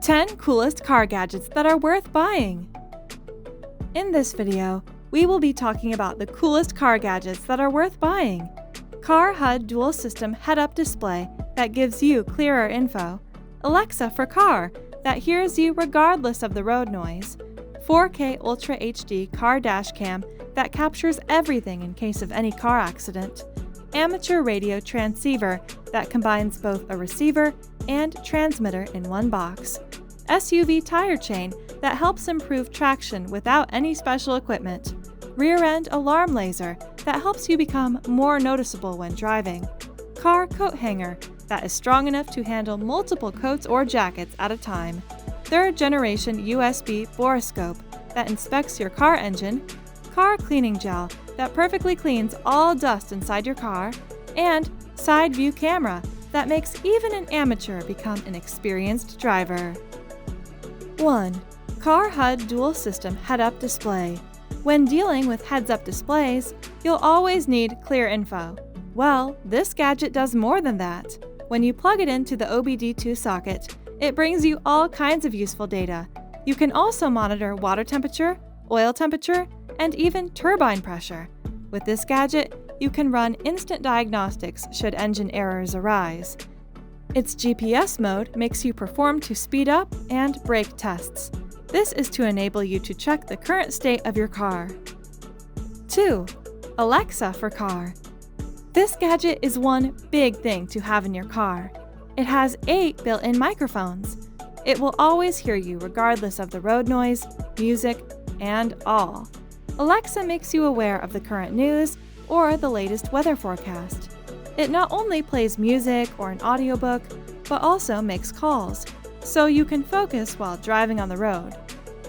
10 coolest car gadgets that are worth buying. In this video, we will be talking about the coolest car gadgets that are worth buying. Car HUD dual system head-up display that gives you clearer info. Alexa for car that hears you regardless of the road noise. 4K Ultra HD car dash cam that captures everything in case of any car accident. Amateur radio transceiver that combines both a receiver and transmitter in one box. SUV tire chain that helps improve traction without any special equipment. Rear end alarm laser that helps you become more noticeable when driving. Car coat hanger that is strong enough to handle multiple coats or jackets at a time. 3rd generation USB Borescope that inspects your car engine. Car cleaning gel that perfectly cleans all dust inside your car. And Sideview Camera that makes even an amateur become an experienced driver. 1. Car HUD dual system head-up display. When dealing with heads-up displays, you'll always need clear info. Well, this gadget does more than that. When you plug it into the OBD2 socket, it brings you all kinds of useful data. You can also monitor water temperature, oil temperature, and even turbine pressure. With this gadget, you can run instant diagnostics should engine errors arise. Its GPS mode makes you perform to speed up and brake tests. This is to enable you to check the current state of your car. 2. Alexa for car. This gadget is one big thing to have in your car. It has 8 built-in microphones. It will always hear you regardless of the road noise, music, and all. Alexa makes you aware of the current news or the latest weather forecast. It not only plays music or an audiobook, but also makes calls, so you can focus while driving on the road.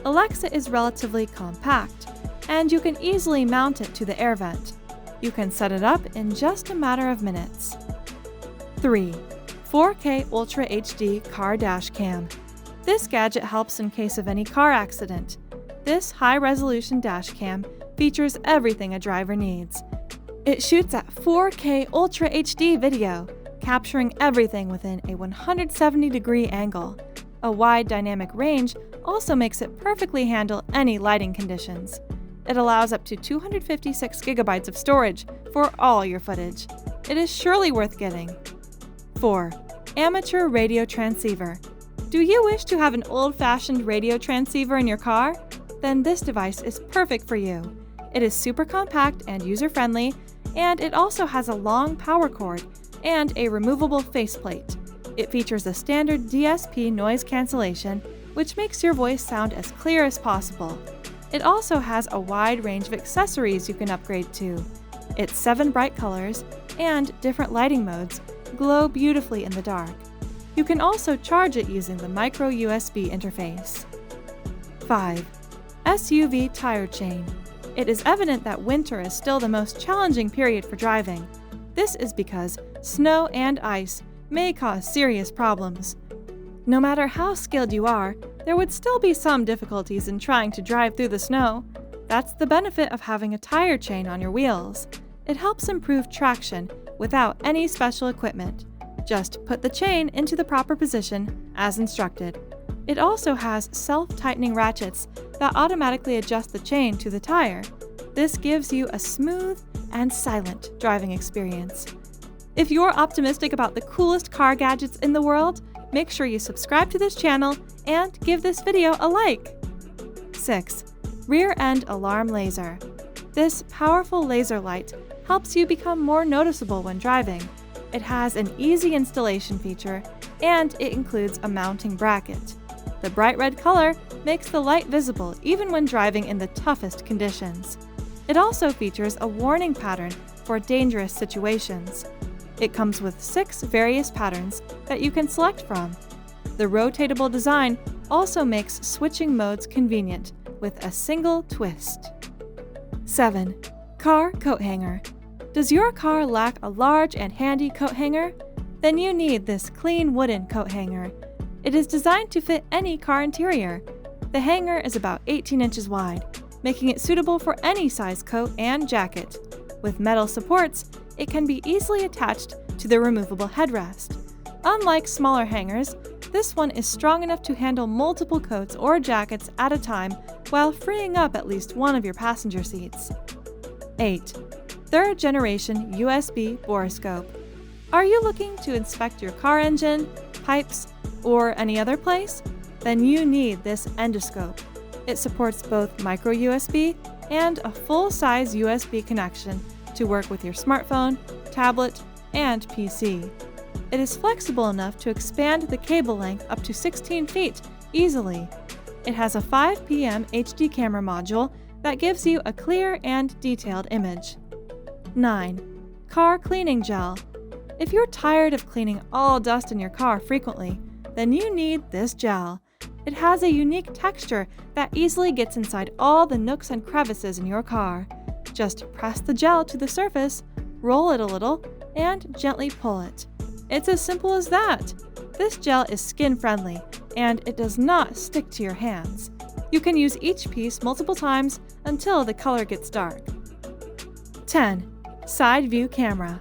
Alexa is relatively compact, and you can easily mount it to the air vent. You can set it up in just a matter of minutes. 3. 4K Ultra HD car dash cam. This gadget helps in case of any car accident. This high-resolution dash cam features everything a driver needs. It shoots at 4K Ultra HD video, capturing everything within a 170-degree angle. A wide dynamic range also makes it perfectly handle any lighting conditions. It allows up to 256 gigabytes of storage for all your footage. It is surely worth getting. 4. Amateur radio transceiver. Do you wish to have an old-fashioned radio transceiver in your car? Then this device is perfect for you. It is super compact and user-friendly, and it also has a long power cord and a removable faceplate. It features a standard DSP noise cancellation, which makes your voice sound as clear as possible. It also has a wide range of accessories you can upgrade to. Its 7 bright colors and different lighting modes glow beautifully in the dark. You can also charge it using the micro USB interface. 5. SUV tire chain. It is evident that winter is still the most challenging period for driving. This is because snow and ice may cause serious problems. No matter how skilled you are, there would still be some difficulties in trying to drive through the snow. That's the benefit of having a tire chain on your wheels. It helps improve traction without any special equipment. Just put the chain into the proper position as instructed. It also has self-tightening ratchets that automatically adjust the chain to the tire. This gives you a smooth and silent driving experience. If you're optimistic about the coolest car gadgets in the world, make sure you subscribe to this channel and give this video a like. 6. Rear end alarm laser. This powerful laser light helps you become more noticeable when driving. It has an easy installation feature, and it includes a mounting bracket. The bright red color makes the light visible even when driving in the toughest conditions. It also features a warning pattern for dangerous situations. It comes with 6 various patterns that you can select from. The rotatable design also makes switching modes convenient with a single twist. 7. Car coat hanger. Does your car lack a large and handy coat hanger? Then you need this clean wooden coat hanger. It is designed to fit any car interior. The hanger is about 18 inches wide, making it suitable for any size coat and jacket. With metal supports, it can be easily attached to the removable headrest. Unlike smaller hangers, This one is strong enough to handle multiple coats or jackets at a time while freeing up at least one of your passenger seats. 8. Third generation USB Borescope. Are you looking to inspect your car engine, pipes, or any other place? Then you need this endoscope. It supports both micro USB and a full-size USB connection to work with your smartphone, tablet, and PC. It is flexible enough to expand the cable length up to 16 feet easily. It has a 5 pm HD camera module that gives you a clear and detailed image. 9. Car cleaning gel. If you're tired of cleaning all dust in your car frequently, then you need this gel. It has a unique texture that easily gets inside all the nooks and crevices in your car. Just press the gel to the surface, roll it a little, and gently pull it. It's as simple as that. This gel is skin-friendly, and it does not stick to your hands. You can use each piece multiple times until the color gets dark. 10. Sideview Camera.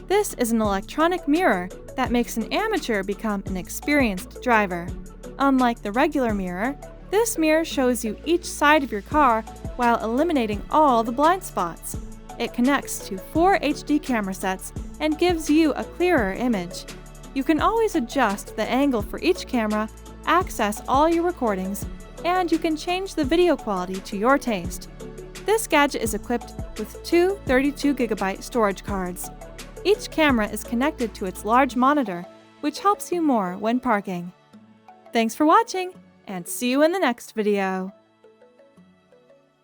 This is an electronic mirror that makes an amateur become an experienced driver. Unlike the regular mirror, this mirror shows you each side of your car while eliminating all the blind spots. It connects to 4 HD camera sets and gives you a clearer image. You can always adjust the angle for each camera, access all your recordings, and you can change the video quality to your taste. This gadget is equipped with 2 32GB storage cards. Each camera is connected to its large monitor, which helps you more when parking. Thanks for watching, and see you in the next video.